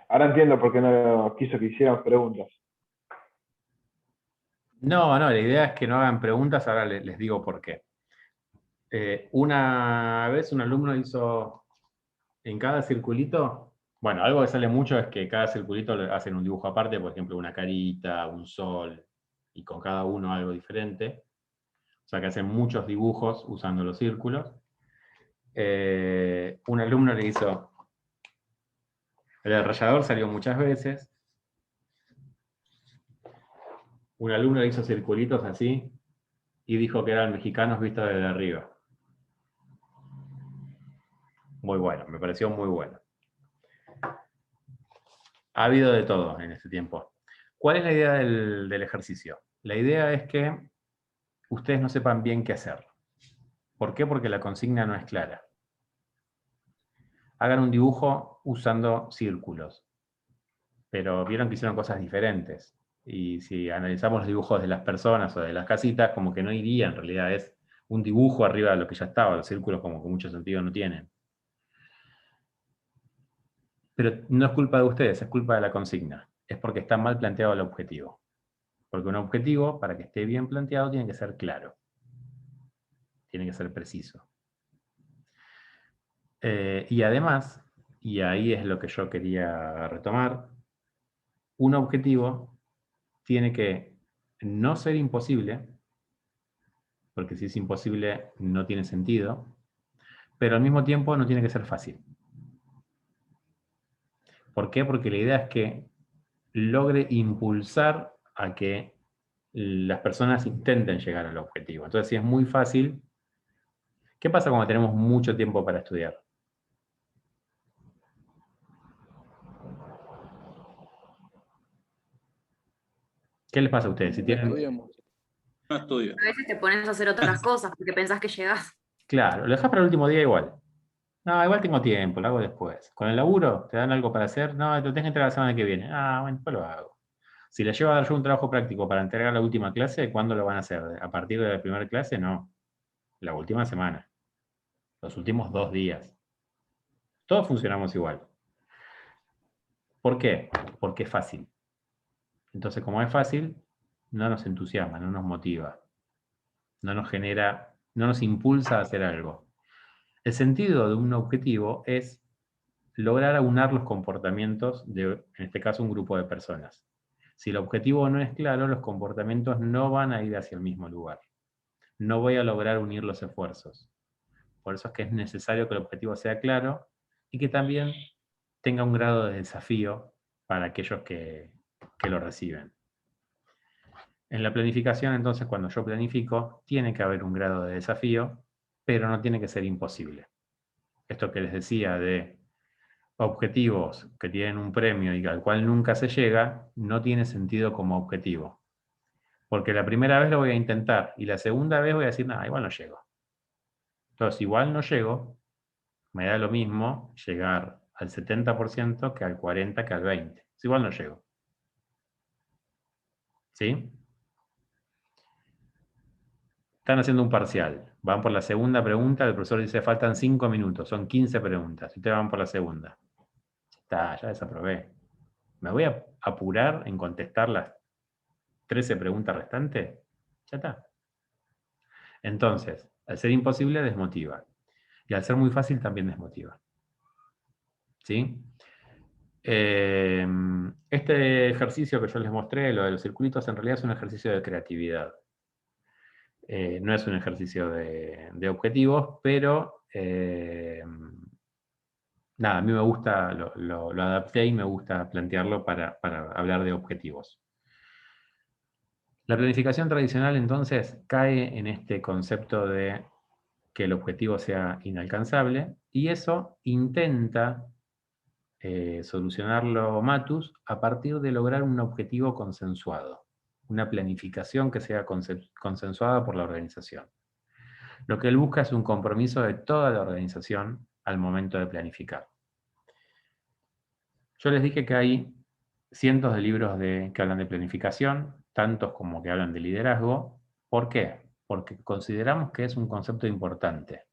Ahora entiendo por qué no quiso que hicieran preguntas. No, la idea es que no hagan preguntas, ahora les digo por qué. Una vez un alumno hizo en cada circulito, bueno, algo que sale mucho es que cada circulito le hacen un dibujo aparte, por ejemplo, una carita, un sol, y con cada uno algo diferente. O sea que hacen muchos dibujos usando los círculos. Un alumno le hizo, el rallador salió muchas veces, un alumno le hizo circulitos así, y dijo que eran mexicanos vistos desde arriba. Muy bueno, me pareció muy bueno. Ha habido de todo en este tiempo. ¿Cuál es la idea del ejercicio? La idea es que ustedes no sepan bien qué hacer. ¿Por qué? Porque la consigna no es clara. Hagan un dibujo usando círculos, pero vieron que hicieron cosas diferentes. Y si analizamos los dibujos de las personas o de las casitas, como que no iría, en realidad es un dibujo arriba de lo que ya estaba. Los círculos como que mucho sentido no tienen. Pero no es culpa de ustedes, es culpa de la consigna. Es porque está mal planteado el objetivo. Porque un objetivo, para que esté bien planteado, tiene que ser claro. Tiene que ser preciso. Y además, y ahí es lo que yo quería retomar, un objetivo tiene que no ser imposible, porque si es imposible no tiene sentido, pero al mismo tiempo no tiene que ser fácil. ¿Por qué? Porque la idea es que logre impulsar a que las personas intenten llegar al objetivo. Entonces, si es muy fácil, ¿qué pasa cuando tenemos mucho tiempo para estudiar? ¿Qué les pasa a ustedes? Si No tienen, estudiamos. No estudio. A veces te pones a hacer otras cosas porque pensás que llegás. claro, lo dejas para el último día igual. No, igual tengo tiempo, lo hago después. Con el laburo, te dan algo para hacer, no, lo tengo que entregar la semana que viene. Ah, bueno, después lo hago. Si les llevo a dar yo un trabajo práctico para entregar la última clase, ¿cuándo lo van a hacer? ¿A partir de la primera clase? No, la última semana, los últimos 2 días. Todos funcionamos igual. ¿Por qué? Porque es fácil. Entonces, como es fácil, no nos entusiasma, no nos motiva, no nos genera, no nos impulsa a hacer algo. El sentido de un objetivo es lograr aunar los comportamientos de, en este caso, un grupo de personas. Si el objetivo no es claro, los comportamientos no van a ir hacia el mismo lugar. No voy a lograr unir los esfuerzos. Por eso es que es necesario que el objetivo sea claro y que también tenga un grado de desafío para aquellos que lo reciben. En la planificación, entonces, cuando yo planifico, tiene que haber un grado de desafío, pero no tiene que ser imposible. Esto que les decía de objetivos que tienen un premio y al cual nunca se llega, no tiene sentido como objetivo. Porque la primera vez lo voy a intentar y la segunda vez voy a decir, nada, igual no llego. Entonces, igual no llego, me da lo mismo llegar al 70% que al 40%, que al 20%. Igual no llego. ¿Sí? Están haciendo un parcial. Van por la segunda pregunta, el profesor dice, faltan 5 minutos, son 15 preguntas. Y ustedes van por la segunda. Está, ya desaprobé. ¿Me voy a apurar en contestar las 13 preguntas restantes? Ya está. Entonces, al ser imposible, desmotiva. Y al ser muy fácil, también desmotiva. ¿Sí? Este ejercicio que yo les mostré, lo de los circulitos, en realidad es un ejercicio de creatividad. No es un ejercicio de objetivos, pero nada, a mí me gusta, lo adapté y me gusta plantearlo para hablar de objetivos. La planificación tradicional, entonces, cae en este concepto de que el objetivo sea inalcanzable, y eso intenta solucionarlo Matus a partir de lograr un objetivo consensuado, una planificación que sea consensuada por la organización. Lo que él busca es un compromiso de toda la organización al momento de planificar. Yo les dije que hay cientos de libros que hablan de planificación, tantos como que hablan de liderazgo. ¿Por qué? Porque consideramos que es un concepto importante.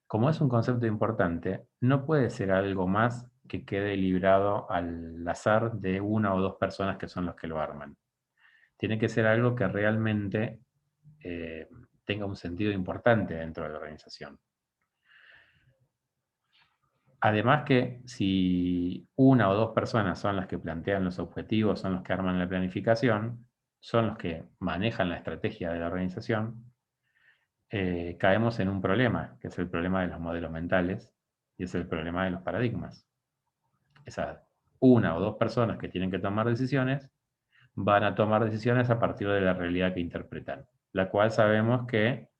Como es un concepto importante, no puede ser algo más que quede librado al azar de una o dos personas que son los que lo arman. Tiene que ser algo que realmente tenga un sentido importante dentro de la organización. Además que si una o dos personas son las que plantean los objetivos, son los que arman la planificación, son los que manejan la estrategia de la organización, caemos en un problema, que es el problema de los modelos mentales y es el problema de los paradigmas. Esas una o dos personas que tienen que tomar decisiones van a tomar decisiones a partir de la realidad que interpretan, la cual sabemos que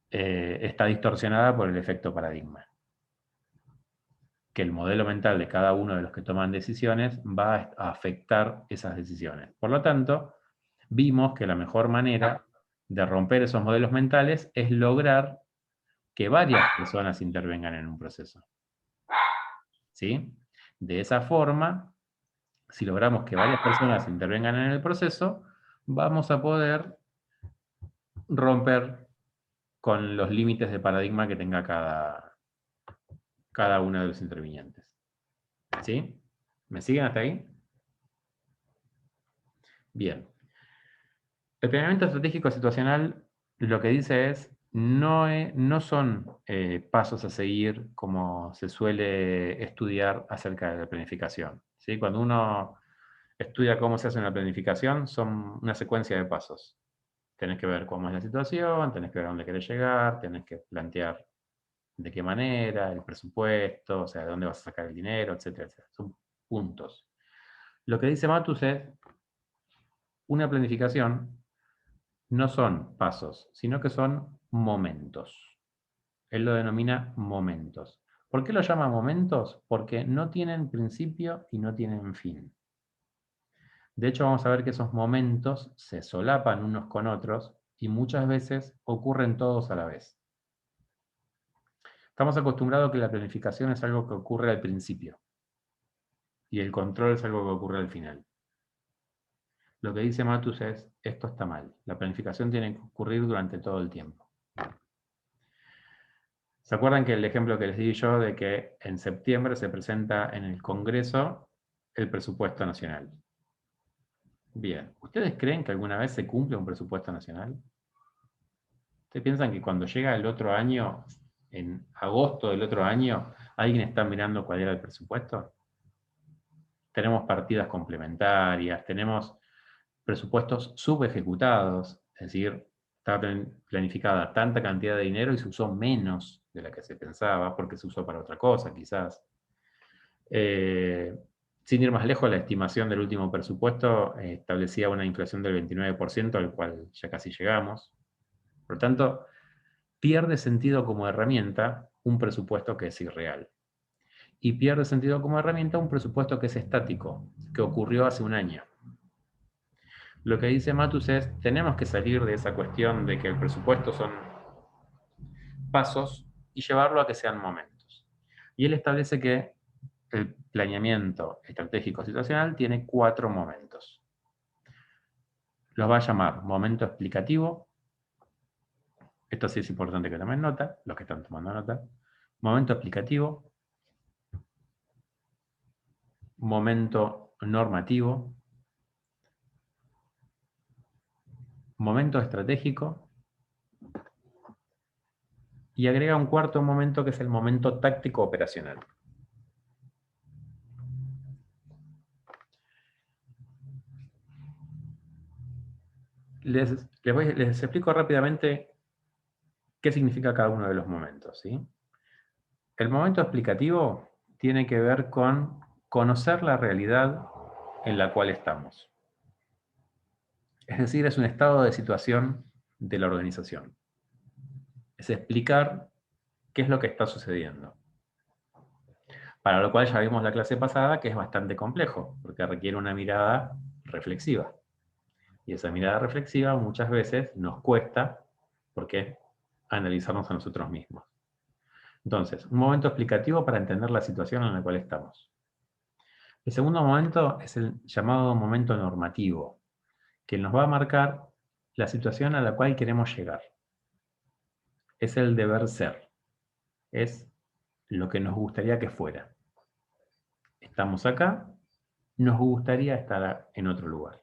está distorsionada por el efecto paradigma. Que el modelo mental de cada uno de los que toman decisiones va a afectar esas decisiones. Por lo tanto, vimos que la mejor manera de romper esos modelos mentales es lograr que varias personas intervengan en un proceso. ¿Sí? De esa forma, si logramos que varias personas intervengan en el proceso, vamos a poder romper con los límites de paradigma que tenga cada uno de los intervinientes. ¿Sí? ¿Me siguen hasta ahí? Bien. El planeamiento estratégico situacional lo que dice es, no son pasos a seguir como se suele estudiar acerca de la planificación. ¿Sí? Cuando uno estudia cómo se hace una planificación, son una secuencia de pasos. Tenés que ver cómo es la situación, tenés que ver a dónde querés llegar, tenés que plantear de qué manera, el presupuesto, o sea, de dónde vas a sacar el dinero, etcétera, etcétera. Son puntos. Lo que dice Matus es, una planificación no son pasos, sino que son momentos. Él lo denomina momentos. ¿Por qué lo llama momentos? Porque no tienen principio y no tienen fin. De hecho, vamos a ver que esos momentos se solapan unos con otros y muchas veces ocurren todos a la vez. Estamos acostumbrados a que la planificación es algo que ocurre al principio y el control es algo que ocurre al final. Lo que dice Matus es, esto está mal. La planificación tiene que ocurrir durante todo el tiempo. ¿Se acuerdan que el ejemplo que les di yo de que en septiembre se presenta en el Congreso el presupuesto nacional? Bien, ¿ustedes creen que alguna vez se cumple un presupuesto nacional? ¿Ustedes piensan que cuando llega el otro año, en agosto del otro año, alguien está mirando cuál era el presupuesto? Tenemos partidas complementarias, tenemos presupuestos subejecutados, es decir, estaba planificada tanta cantidad de dinero y se usó menos de la que se pensaba, porque se usó para otra cosa, quizás. Sin ir más lejos, la estimación del último presupuesto establecía una inflación del 29%, al cual ya casi llegamos. Por lo tanto, pierde sentido como herramienta un presupuesto que es irreal. Y pierde sentido como herramienta un presupuesto que es estático, que ocurrió hace un año. Lo que dice Matus es, tenemos que salir de esa cuestión de que el presupuesto son pasos y llevarlo a que sean momentos. Y él establece que el planeamiento estratégico situacional tiene 4 momentos. Los va a llamar momento explicativo. Esto sí es importante que tomen nota, los que están tomando nota. Momento explicativo. Momento normativo. Momento estratégico. Y agrega un cuarto momento que es el momento táctico operacional. Les explico rápidamente qué significa cada uno de los momentos, ¿sí? El momento explicativo tiene que ver con conocer la realidad en la cual estamos. Es decir, es un estado de situación de la organización. Es explicar qué es lo que está sucediendo. Para lo cual ya vimos la clase pasada que es bastante complejo, porque requiere una mirada reflexiva. Y esa mirada reflexiva muchas veces nos cuesta, porque analizarnos a nosotros mismos. Entonces, un momento explicativo para entender la situación en la cual estamos. El segundo momento es el llamado momento normativo, que nos va a marcar la situación a la cual queremos llegar. Es el deber ser. Es lo que nos gustaría que fuera. Estamos acá, nos gustaría estar en otro lugar.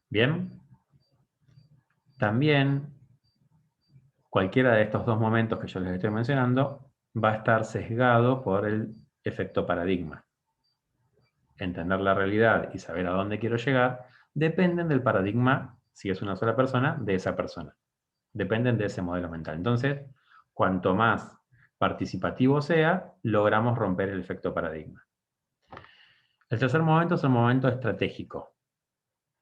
Bien. También, cualquiera de estos dos momentos que yo les estoy mencionando va a estar sesgado por el efecto paradigma. Entender la realidad y saber a dónde quiero llegar dependen del paradigma, si es una sola persona, de esa persona. Dependen de ese modelo mental. Entonces, cuanto más participativo sea, logramos romper el efecto paradigma. El tercer momento es el momento estratégico,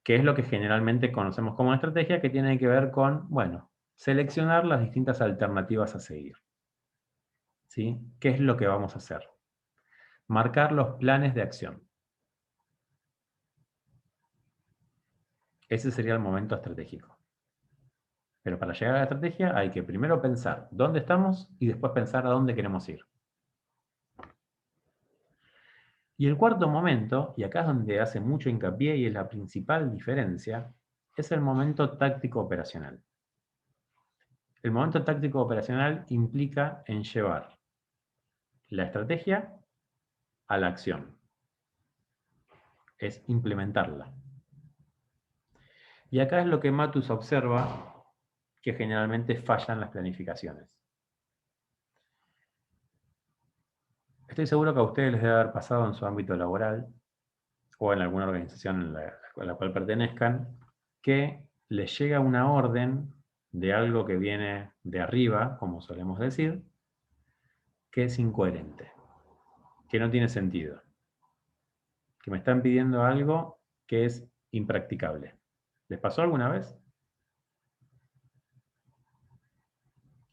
que es lo que generalmente conocemos como estrategia, que tiene que ver con, bueno, seleccionar las distintas alternativas a seguir. ¿Sí? ¿Qué es lo que vamos a hacer? Marcar los planes de acción. Ese sería el momento estratégico. Pero para llegar a la estrategia hay que primero pensar dónde estamos y después pensar a dónde queremos ir. Y el cuarto momento, y acá es donde hace mucho hincapié y es la principal diferencia, es el momento táctico operacional. El momento táctico operacional implica en llevar la estrategia a la acción. Es implementarla. Y acá es lo que Matus observa, que generalmente fallan las planificaciones. Estoy seguro que a ustedes les debe haber pasado en su ámbito laboral o en alguna organización a la cual pertenezcan, que les llega una orden de algo que viene de arriba, como solemos decir, que es incoherente, que no tiene sentido, que me están pidiendo algo que es impracticable. ¿Les pasó alguna vez?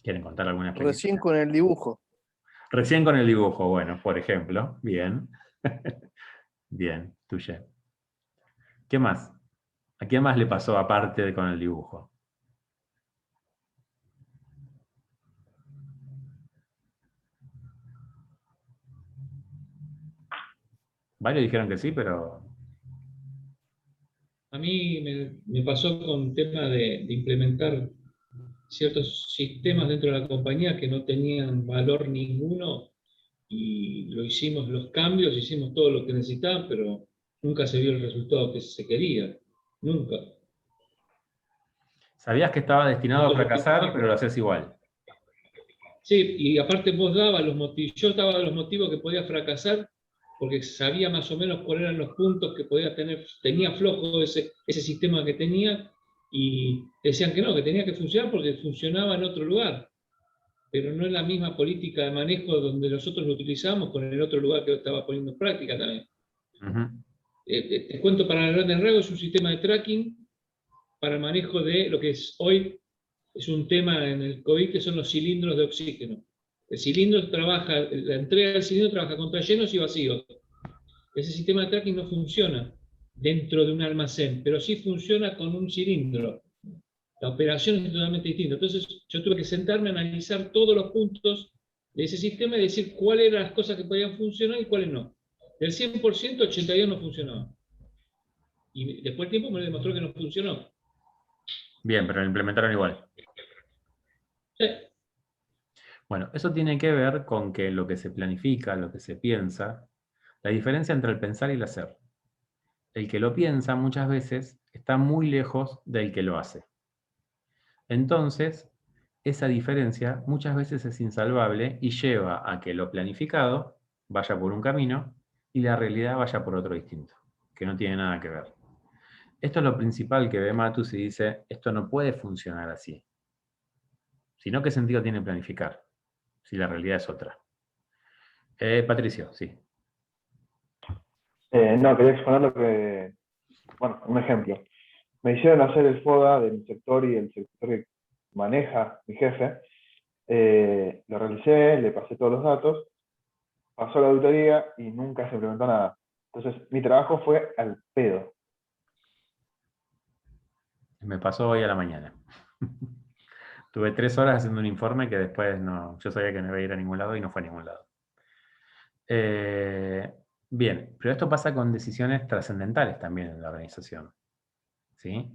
¿Quieren contar alguna experiencia? Recién con el dibujo. Recién con el dibujo, bueno, por ejemplo. Bien. Bien, tuya. ¿Qué más? ¿A quién más le pasó aparte de con el dibujo? Varios dijeron que sí, pero... A mí me pasó con tema de implementar ciertos sistemas dentro de la compañía que no tenían valor ninguno y lo hicimos los cambios, hicimos todo lo que necesitaban, pero nunca se vio el resultado que se quería. Nunca. Sabías que estaba destinado a fracasar, pero lo haces igual. Sí, y aparte vos dabas los motivos, yo daba los motivos que podía fracasar porque sabía más o menos cuáles eran los puntos que podía tener, tenía flojo ese sistema que tenía y decían que no, que tenía que funcionar porque funcionaba en otro lugar, pero no es la misma política de manejo donde nosotros lo utilizamos con el otro lugar que lo estaba poniendo en práctica también. Te cuento para grandes rasgos, es un sistema de tracking para el manejo de lo que es hoy es un tema en el COVID, que son los cilindros de oxígeno. El cilindro trabaja, la entrega del cilindro trabaja contra llenos y vacíos. Ese sistema de tracking no funciona dentro de un almacén, pero sí funciona con un cilindro. La operación es totalmente distinta. Entonces yo tuve que sentarme a analizar todos los puntos de ese sistema y decir cuáles eran las cosas que podían funcionar y cuáles no. Del 100%, 82 no funcionaba. Y después el tiempo me demostró que no funcionó. Bien, pero lo implementaron igual. Sí. Bueno, eso tiene que ver con que lo que se planifica, lo que se piensa, la diferencia entre el pensar y el hacer. El que lo piensa muchas veces está muy lejos del que lo hace. Entonces, esa diferencia muchas veces es insalvable y lleva a que lo planificado vaya por un camino y la realidad vaya por otro distinto, que no tiene nada que ver. Esto es lo principal que ve Matus y dice, esto no puede funcionar así. Si no, ¿qué sentido tiene planificar? Si la realidad es otra. Patricio, sí. No, quería exponer lo que, bueno, un ejemplo. Me hicieron hacer el FODA de mi sector y el sector que maneja mi jefe. Lo realicé, le pasé todos los datos, pasó la auditoría y nunca se implementó nada. Entonces, mi trabajo fue al pedo. Me pasó hoy a la mañana. Tuve 3 horas haciendo un informe que después no, yo sabía que no iba a ir a ningún lado y no fue a ningún lado. Bien, pero esto pasa con decisiones trascendentales también en la organización. ¿Sí?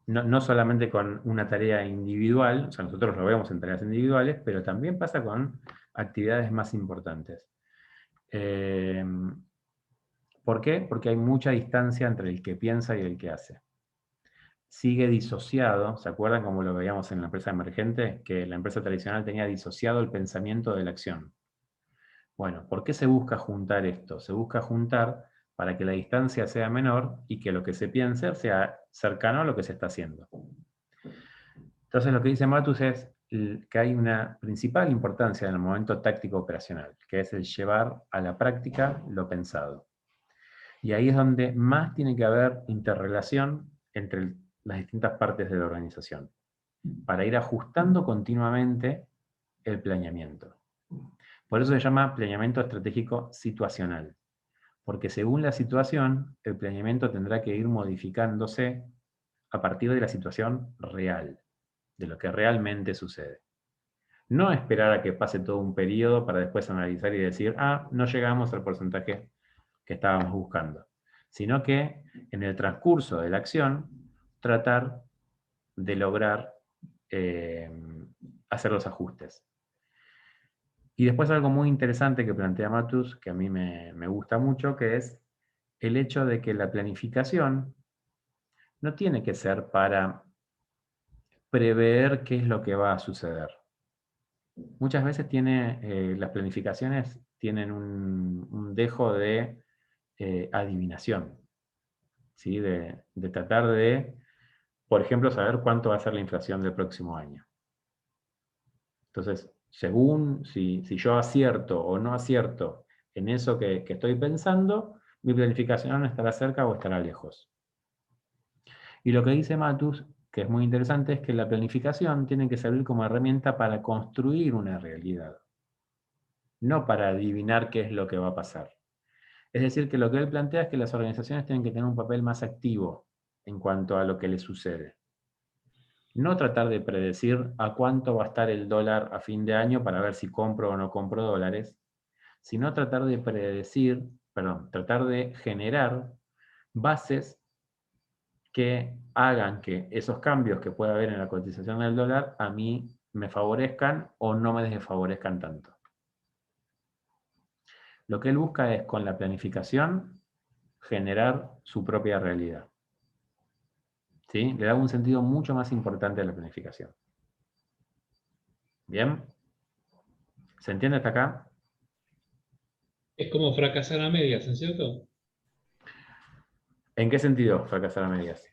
No solamente con una tarea individual, o sea, nosotros lo vemos en tareas individuales, pero también pasa con actividades más importantes. ¿Por qué? Porque hay mucha distancia entre el que piensa y el que hace. Sigue disociado, ¿se acuerdan como lo veíamos en la empresa emergente? Que la empresa tradicional tenía disociado el pensamiento de la acción. Bueno, ¿por qué se busca juntar esto? Se busca juntar para que la distancia sea menor y que lo que se piense sea cercano a lo que se está haciendo. Entonces lo que dice Matus es que hay una principal importancia en el momento táctico operacional, que es el llevar a la práctica lo pensado. Y ahí es donde más tiene que haber interrelación entre las distintas partes de la organización, para ir ajustando continuamente el planeamiento. Por eso se llama planeamiento estratégico situacional, porque según la situación, el planeamiento tendrá que ir modificándose a partir de la situación real, de lo que realmente sucede. No esperar a que pase todo un periodo para después analizar y decir, no llegamos al porcentaje que estábamos buscando, sino que en el transcurso de la acción tratar de lograr hacer los ajustes. Y después algo muy interesante que plantea Matus, que a mí me gusta mucho, que es el hecho de que la planificación no tiene que ser para prever qué es lo que va a suceder. Muchas veces las planificaciones tienen un dejo de adivinación, ¿sí? De tratar de, por ejemplo, saber cuánto va a ser la inflación del próximo año. Entonces, según si yo acierto o no acierto en eso que estoy pensando, mi planificación estará cerca o estará lejos. Y lo que dice Matus, que es muy interesante, es que la planificación tiene que servir como herramienta para construir una realidad, no para adivinar qué es lo que va a pasar. Es decir, que lo que él plantea es que las organizaciones tienen que tener un papel más activo en cuanto a lo que les sucede. No tratar de predecir a cuánto va a estar el dólar a fin de año para ver si compro o no compro dólares, sino tratar de tratar de generar bases que hagan que esos cambios que pueda haber en la cotización del dólar a mí me favorezcan o no me desfavorezcan tanto. Lo que él busca es, con la planificación, generar su propia realidad. ¿Sí? Le da un sentido mucho más importante a la planificación. ¿Bien? ¿Se entiende hasta acá? Es como fracasar a medias, ¿no es cierto? ¿En qué sentido fracasar a medias?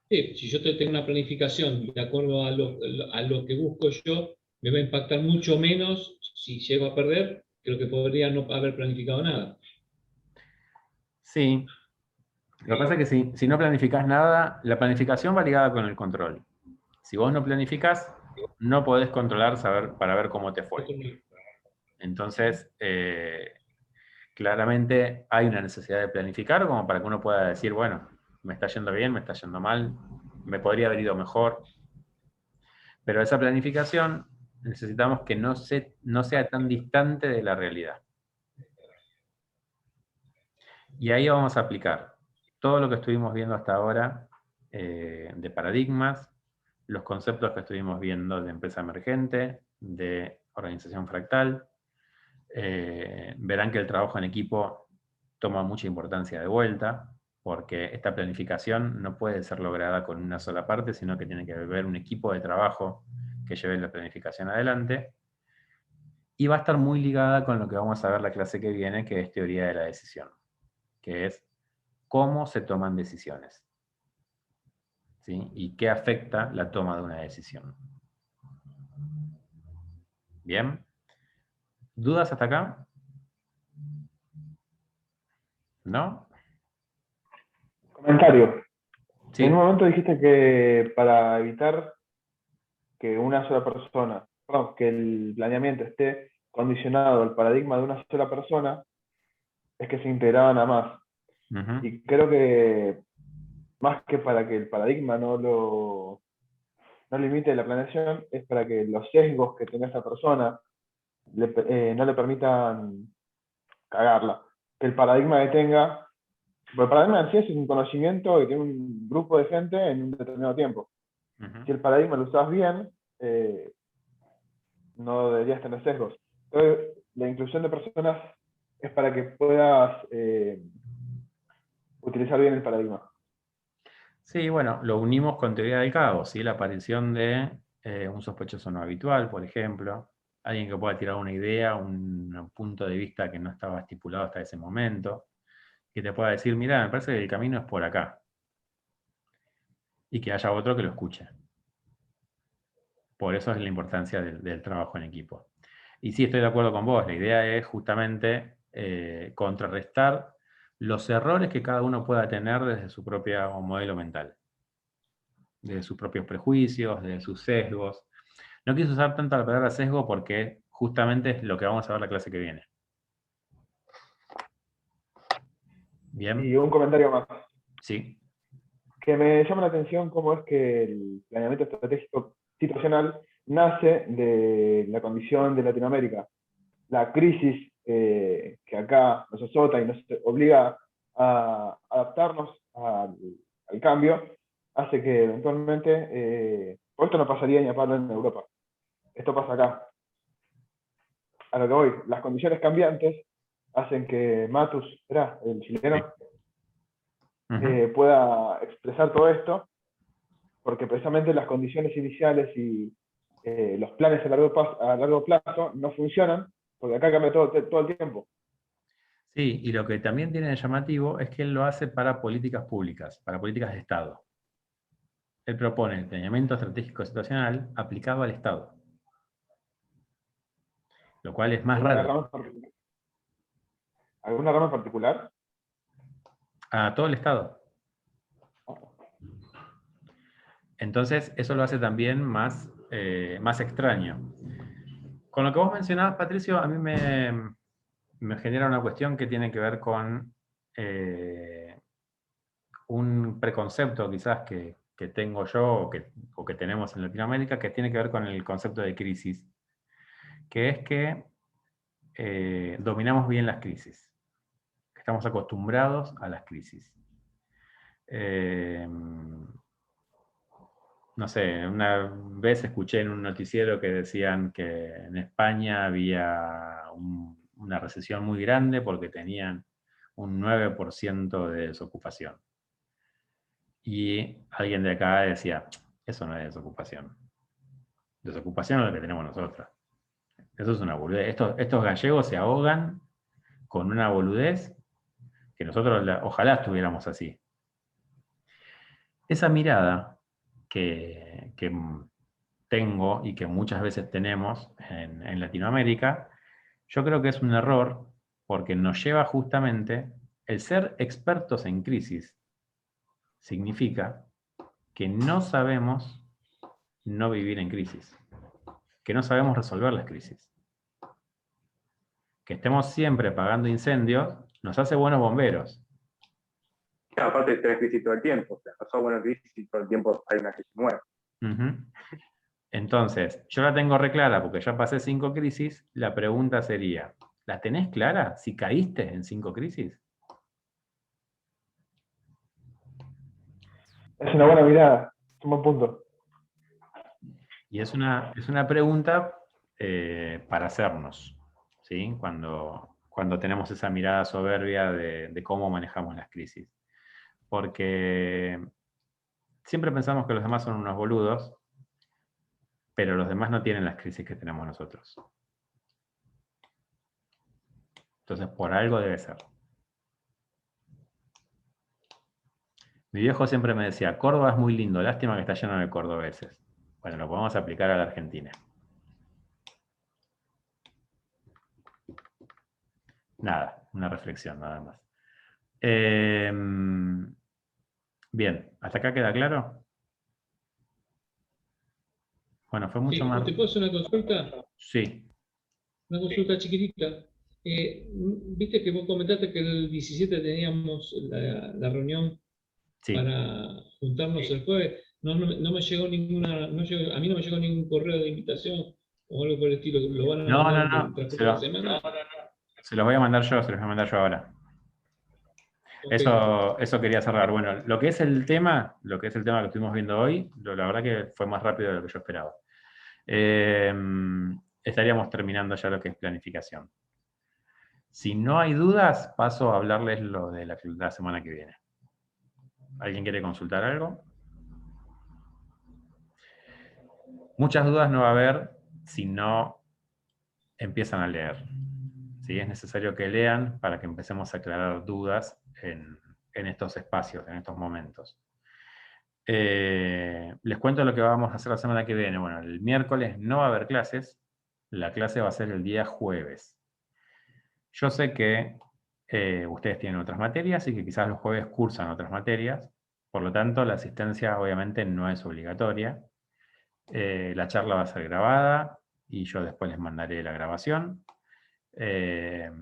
Sí, si yo tengo una planificación de acuerdo a lo que busco yo, me va a impactar mucho menos si llego a perder que lo que podría no haber planificado nada. Sí. Lo que pasa es que si no planificás nada, la planificación va ligada con el control. Si vos no planificás, no podés controlar para ver cómo te fue. Entonces, claramente hay una necesidad de planificar como para que uno pueda decir, bueno, me está yendo bien, me está yendo mal, me podría haber ido mejor. Pero esa planificación necesitamos que no sea tan distante de la realidad. Y ahí vamos a aplicar todo lo que estuvimos viendo hasta ahora de paradigmas, los conceptos que estuvimos viendo de empresa emergente, de organización fractal. Verán que el trabajo en equipo toma mucha importancia de vuelta, porque esta planificación no puede ser lograda con una sola parte, sino que tiene que haber un equipo de trabajo que lleve la planificación adelante. Y va a estar muy ligada con lo que vamos a ver la clase que viene, que es teoría de la decisión, que es cómo se toman decisiones, ¿sí? Y qué afecta la toma de una decisión. ¿Bien? ¿Dudas hasta acá? ¿No? Comentario. Sí. En un momento dijiste que para evitar que una sola persona, perdón, que el planeamiento esté condicionado al paradigma de una sola persona, es que se integraban a más. Uh-huh. Y creo que más que para que el paradigma no limite la planeación, es para que los sesgos que tenga esa persona no le permitan cagarla. Que el paradigma que tenga, porque el paradigma en sí es un conocimiento que tiene un grupo de gente en un determinado tiempo. Uh-huh. Si el paradigma lo usas bien, no deberías tener sesgos. Entonces, la inclusión de personas es para que puedas utilizar bien el paradigma. Sí, bueno, lo unimos con teoría del caos, ¿sí? La aparición de un sospechoso no habitual, por ejemplo, alguien que pueda tirar una idea, un punto de vista que no estaba estipulado hasta ese momento, que te pueda decir, mira, me parece que el camino es por acá, y que haya otro que lo escuche. Por eso es la importancia del trabajo en equipo. Y sí, estoy de acuerdo con vos, la idea es justamente contrarrestar los errores que cada uno pueda tener desde su propio modelo mental, desde sus propios prejuicios, desde sus sesgos. No quise usar tanto la palabra sesgo porque justamente es lo que vamos a ver la clase que viene. Bien. Y un comentario más. Sí. Que me llama la atención cómo es que el planeamiento estratégico situacional nace de la condición de Latinoamérica. La crisis que acá nos azota y nos obliga a adaptarnos al cambio, hace que eventualmente, por esto no pasaría ni a palo en Europa, esto pasa acá. A lo que voy, las condiciones cambiantes hacen que Matus, ¿era el chileno? Pueda expresar todo esto, porque precisamente las condiciones iniciales y los planes a largo plazo no funcionan, porque acá cambia todo el tiempo. Sí, y lo que también tiene de llamativo es que él lo hace para políticas públicas, para políticas de Estado. Él propone el planeamiento estratégico situacional aplicado al Estado, lo cual es más raro. ¿Alguna rama en particular? A todo el Estado. Entonces, eso lo hace también más extraño. Con lo que vos mencionabas, Patricio, a mí me genera una cuestión que tiene que ver con un preconcepto quizás que tengo yo o que tenemos en Latinoamérica, que tiene que ver con el concepto de crisis, que es que dominamos bien las crisis, que estamos acostumbrados a las crisis. No sé, una vez escuché en un noticiero que decían que en España había una recesión muy grande porque tenían un 9% de desocupación. Y alguien de acá decía, eso no es desocupación. Desocupación es lo que tenemos nosotros. Eso es una boludez. Estos gallegos se ahogan con una boludez que nosotros ojalá estuviéramos así. Esa mirada que tengo y que muchas veces tenemos en Latinoamérica, yo creo que es un error porque nos lleva justamente el ser expertos en crisis significa que no sabemos no vivir en crisis, que no sabemos resolver las crisis. Que estemos siempre apagando incendios nos hace buenos bomberos. Claro, aparte tenés crisis todo el tiempo, o sea, pasó buena crisis y todo el tiempo hay una crisis nueva. Entonces, yo la tengo re clara porque ya pasé 5 crisis, la pregunta sería, ¿la tenés clara si caíste en 5 crisis? Es una buena mirada, es un buen punto. Y es una pregunta para hacernos, ¿sí? Cuando tenemos esa mirada soberbia de cómo manejamos las crisis. Porque siempre pensamos que los demás son unos boludos, pero los demás no tienen las crisis que tenemos nosotros. Entonces, por algo debe ser. Mi viejo siempre me decía, Córdoba es muy lindo, lástima que está lleno de cordobeses. Bueno, lo podemos aplicar a la Argentina. Nada, una reflexión nada más. Bien, ¿hasta acá queda claro? Bueno, fue mucho más... ¿Te puedo hacer una consulta? Sí. Una consulta chiquitita. Viste que vos comentaste que el 17 teníamos la reunión para juntarnos el jueves. No me llegó ninguna, a mí no me llegó ningún correo de invitación o algo por el estilo. ¿Lo van a mandar en el transcurso de la semana? Se los voy a mandar yo, ahora. Okay. Eso quería cerrar. Bueno, lo que es el tema que estuvimos viendo hoy, la verdad que fue más rápido de lo que yo esperaba. estaríamos terminando ya lo que es planificación. Si no hay dudas, paso a hablarles lo de la semana que viene. ¿Alguien quiere consultar algo? Muchas dudas no va a haber si no empiezan a leer. ¿Sí? Es necesario que lean para que empecemos a aclarar dudas en estos espacios, en estos momentos. Les cuento lo que vamos a hacer la semana que viene. Bueno, el miércoles no va a haber clases. La clase va a ser el día jueves. Yo sé que ustedes tienen otras materias y que quizás los jueves cursan otras materias. Por lo tanto, la asistencia obviamente no es obligatoria. La charla va a ser grabada y yo después les mandaré la grabación. Pero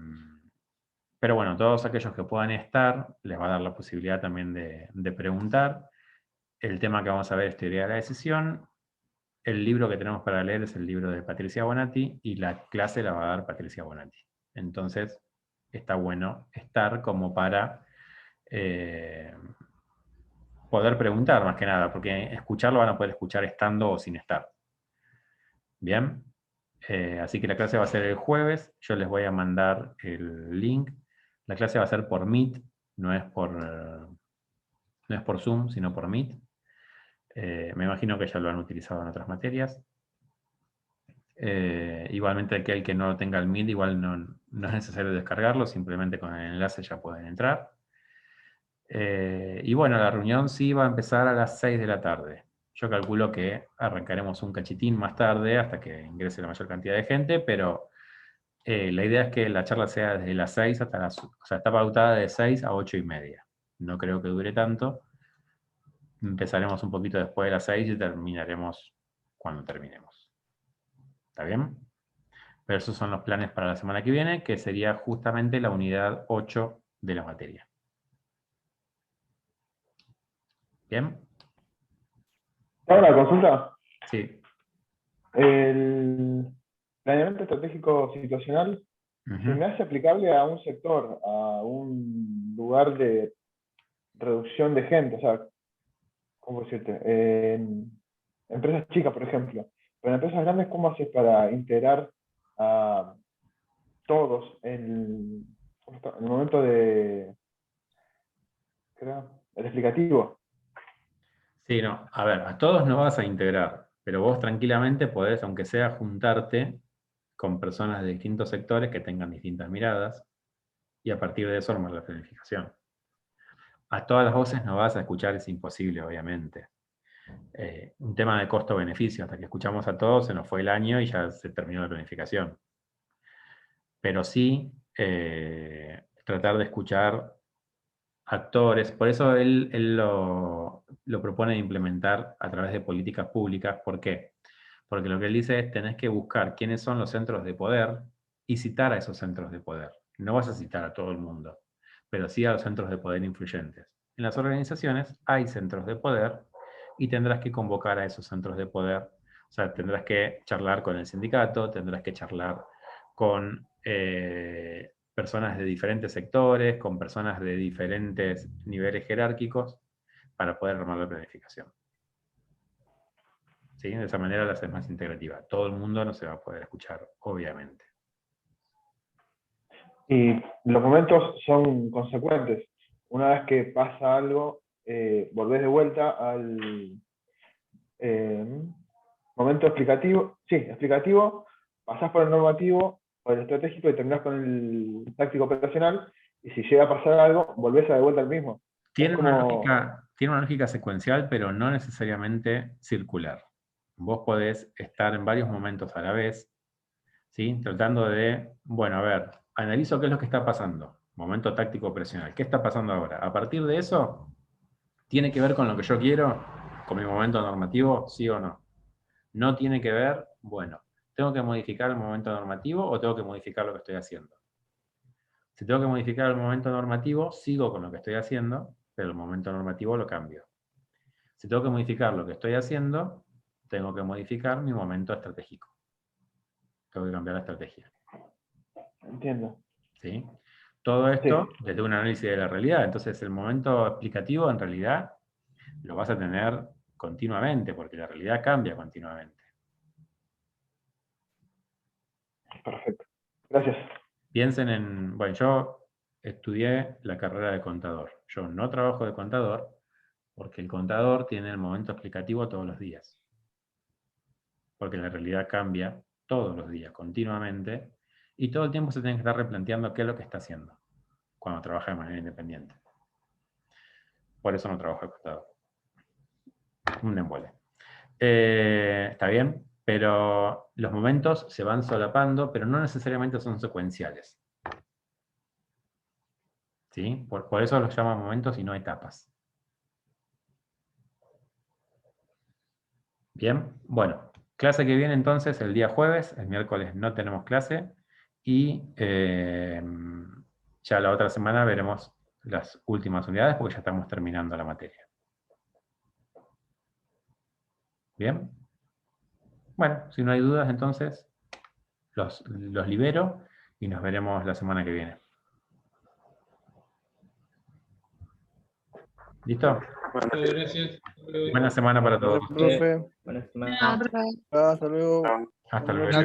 bueno, todos aquellos que puedan estar, les va a dar la posibilidad también de preguntar. El tema que vamos a ver es teoría de la decisión. El libro que tenemos para leer es el libro de Patricia Bonatti y la clase la va a dar Patricia Bonatti. Entonces, está bueno estar como para poder preguntar más que nada, porque escucharlo van a poder escuchar estando o sin estar. Bien, así que la clase va a ser el jueves. Yo les voy a mandar el link. La clase va a ser por Meet, no es por Zoom, sino por Meet. Me imagino que ya lo han utilizado en otras materias. Igualmente aquel que no tenga el Meet, igual no es necesario descargarlo, simplemente con el enlace ya pueden entrar. Y bueno, la reunión sí va a empezar a las 6 de la tarde. Yo calculo que arrancaremos un cachitín más tarde hasta que ingrese la mayor cantidad de gente, pero la idea es que la charla sea desde las 6 hasta las... O sea, está pautada de 6 a 8:30. No creo que dure tanto. Empezaremos un poquito después de las 6 y terminaremos cuando terminemos. ¿Está bien? Pero esos son los planes para la semana que viene, que sería justamente la unidad 8 de la materia. ¿Bien? ¿Ahora una consulta? Sí. El planeamiento estratégico situacional se me hace aplicable a un sector, a un lugar de reducción de gente, o sea, ¿cómo decirte? En empresas chicas, por ejemplo. Pero en empresas grandes, ¿cómo haces para integrar a todos en el momento de, el explicativo? Sí, no. A ver, a todos no vas a integrar, pero vos tranquilamente podés, aunque sea, juntarte con personas de distintos sectores que tengan distintas miradas y a partir de eso armar la planificación. A todas las voces no vas a escuchar, es imposible, obviamente. Un tema de costo-beneficio, hasta que escuchamos a todos se nos fue el año y ya se terminó la planificación. Pero sí tratar de escuchar actores, por eso él lo propone implementar a través de políticas públicas. ¿Por qué? Porque lo que él dice es tenés que buscar quiénes son los centros de poder y citar a esos centros de poder. No vas a citar a todo el mundo, pero sí a los centros de poder influyentes. En las organizaciones hay centros de poder y tendrás que convocar a esos centros de poder. O sea, tendrás que charlar con el sindicato, tendrás que charlar con personas de diferentes sectores, con personas de diferentes niveles jerárquicos, para poder armar la planificación. ¿Sí? De esa manera la haces más integrativa. Todo el mundo no se va a poder escuchar, obviamente. Y los momentos son consecuentes. Una vez que pasa algo, volvés de vuelta al momento explicativo. Sí, explicativo, pasás por el normativo, por el estratégico y terminás con el táctico operacional. Y si llega a pasar algo, volvés de vuelta al mismo. Tiene una lógica secuencial, pero no necesariamente circular. Vos podés estar en varios momentos a la vez, ¿sí? Tratando de, bueno, a ver, analizo qué es lo que está pasando. Momento táctico operacional. ¿Qué está pasando ahora? A partir de eso, ¿tiene que ver con lo que yo quiero? ¿Con mi momento normativo? ¿Sí o no? ¿No tiene que ver? Bueno, ¿tengo que modificar el momento normativo o tengo que modificar lo que estoy haciendo? Si tengo que modificar el momento normativo, sigo con lo que estoy haciendo, pero el momento normativo lo cambio. Si tengo que modificar lo que estoy haciendo, tengo que modificar mi momento estratégico. Tengo que cambiar la estrategia. Entiendo. ¿Sí? Todo esto desde un análisis de la realidad. Entonces el momento explicativo en realidad lo vas a tener continuamente, porque la realidad cambia continuamente. Perfecto. Gracias. Piensen en, bueno, yo estudié la carrera de contador. Yo no trabajo de contador porque el contador tiene el momento explicativo todos los días. Porque la realidad cambia todos los días, continuamente, y todo el tiempo se tiene que estar replanteando qué es lo que está haciendo cuando trabaja de manera independiente. Por eso no trabajo de contador. Un embole. Está bien, pero los momentos se van solapando, pero no necesariamente son secuenciales. ¿Sí? Por eso los llaman momentos y no etapas. Bien, bueno, clase que viene entonces el día jueves, el miércoles no tenemos clase y ya la otra semana veremos las últimas unidades porque ya estamos terminando la materia. Bien. Bueno, si no hay dudas entonces los libero y nos veremos la semana que viene. ¿Listo? Gracias. Buena semana para todos. Profe. Buena semana. Chao. Hasta luego. Hasta luego. Chao.